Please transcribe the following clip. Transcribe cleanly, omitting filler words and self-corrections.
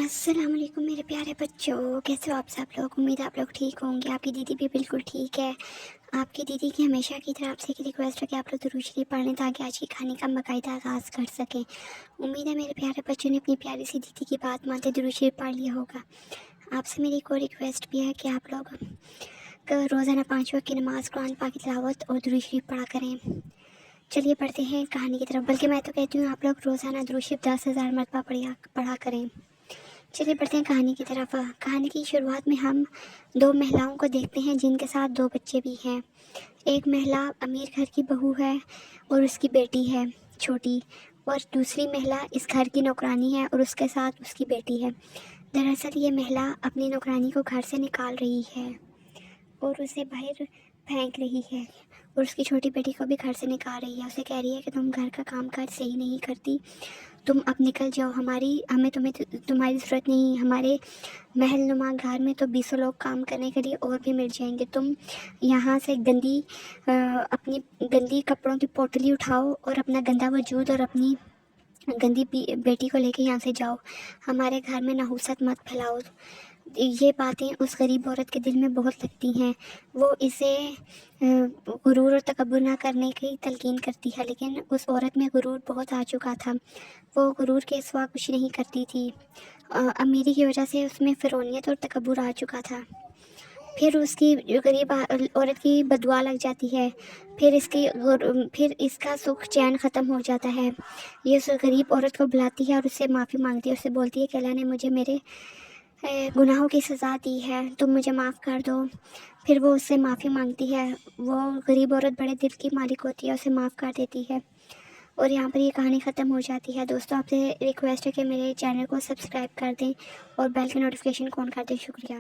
السلام علیکم میرے پیارے بچوں، کیسے ہو آپ سب لوگ؟ امید آپ لوگ ٹھیک ہوں گے۔ آپ کی دیدی بھی بالکل ٹھیک ہے۔ آپ کی دیدی کی ہمیشہ کی طرح آپ سے ایک ریکویسٹ ہے کہ آپ لوگ درود شریف پڑھ لیں تاکہ آج کی کھانے کا باقاعدہ آغاز کر سکیں۔ امید ہے میرے پیارے بچوں نے اپنی پیاری سی دیدی کی بات مانتے درود شریف پڑھ لیا ہوگا۔ آپ سے میری ایک اور ریکویسٹ بھی ہے کہ آپ لوگ روزانہ 5 وقت کی نماز، قرآن پاک کی تلاوت اور درود شریف پڑھا کریں۔ چلیے پڑھتے ہیں کہانی کی طرف، بلکہ میں تو کہتی ہوں آپ لوگ روزانہ درود شریف 10,000 مرتبہ پڑھا کریں۔ چلیے پڑھتے ہیں کہانی کی طرف۔ کہانی کی شروعات میں ہم 2 مہلاؤں کو دیکھتے ہیں جن کے ساتھ 2 بچے بھی ہیں۔ ایک مہلا امیر گھر کی بہو ہے اور اس کی بیٹی ہے چھوٹی، اور دوسری مہلا اس گھر کی نوکرانی ہے اور اس کے ساتھ اس کی بیٹی ہے۔ دراصل یہ مہلا اپنی نوکرانی کو گھر سے نکال رہی ہے اور اسے باہر پھینک رہی ہے، اور اس کی چھوٹی بیٹی کو بھی گھر سے نکال رہی ہے۔ اسے کہہ رہی ہے کہ تم گھر کا کام کاج صحیح نہیں کرتی، تم اب نکل جاؤ، ہمیں تمہاری ضرورت نہیں۔ ہمارے محل نما گھر میں تو 20 لوگ کام کرنے کے لیے اور بھی مل جائیں گے۔ تم یہاں سے اپنی گندی کپڑوں کی پوٹلی اٹھاؤ اور اپنا گندا وجود اور اپنی گندی بیٹی کو لے کے یہاں سے جاؤ، ہمارے گھر میں نحوست مت پھیلاؤ۔ یہ باتیں اس غریب عورت کے دل میں بہت لگتی ہیں۔ وہ اسے غرور اور تکبر نہ کرنے کی تلقین کرتی ہے، لیکن اس عورت میں غرور بہت آ چکا تھا۔ وہ غرور کے سوا کچھ نہیں کرتی تھی۔ امیری کی وجہ سے اس میں فرعونیت اور تکبر آ چکا تھا۔ پھر اس کی غریب عورت کی بددعا لگ جاتی ہے، پھر اس کا سکھ چین ختم ہو جاتا ہے۔ یہ اس غریب عورت کو بلاتی ہے اور اس سے معافی مانگتی ہے، اس سے بولتی ہے کہ اللہ نے مجھے میرے گناہوں کی سزا دی ہے، تم مجھے معاف کر دو۔ پھر وہ اس سے معافی مانگتی ہے۔ وہ غریب عورت بڑے دل کی مالک ہوتی ہے، اسے معاف کر دیتی ہے، اور یہاں پر یہ کہانی ختم ہو جاتی ہے۔ دوستوں، آپ سے ریکویسٹ ہے کہ میرے چینل کو سبسکرائب کر دیں اور بیل کی نوٹیفیکیشن آن کر دیں۔ شکریہ۔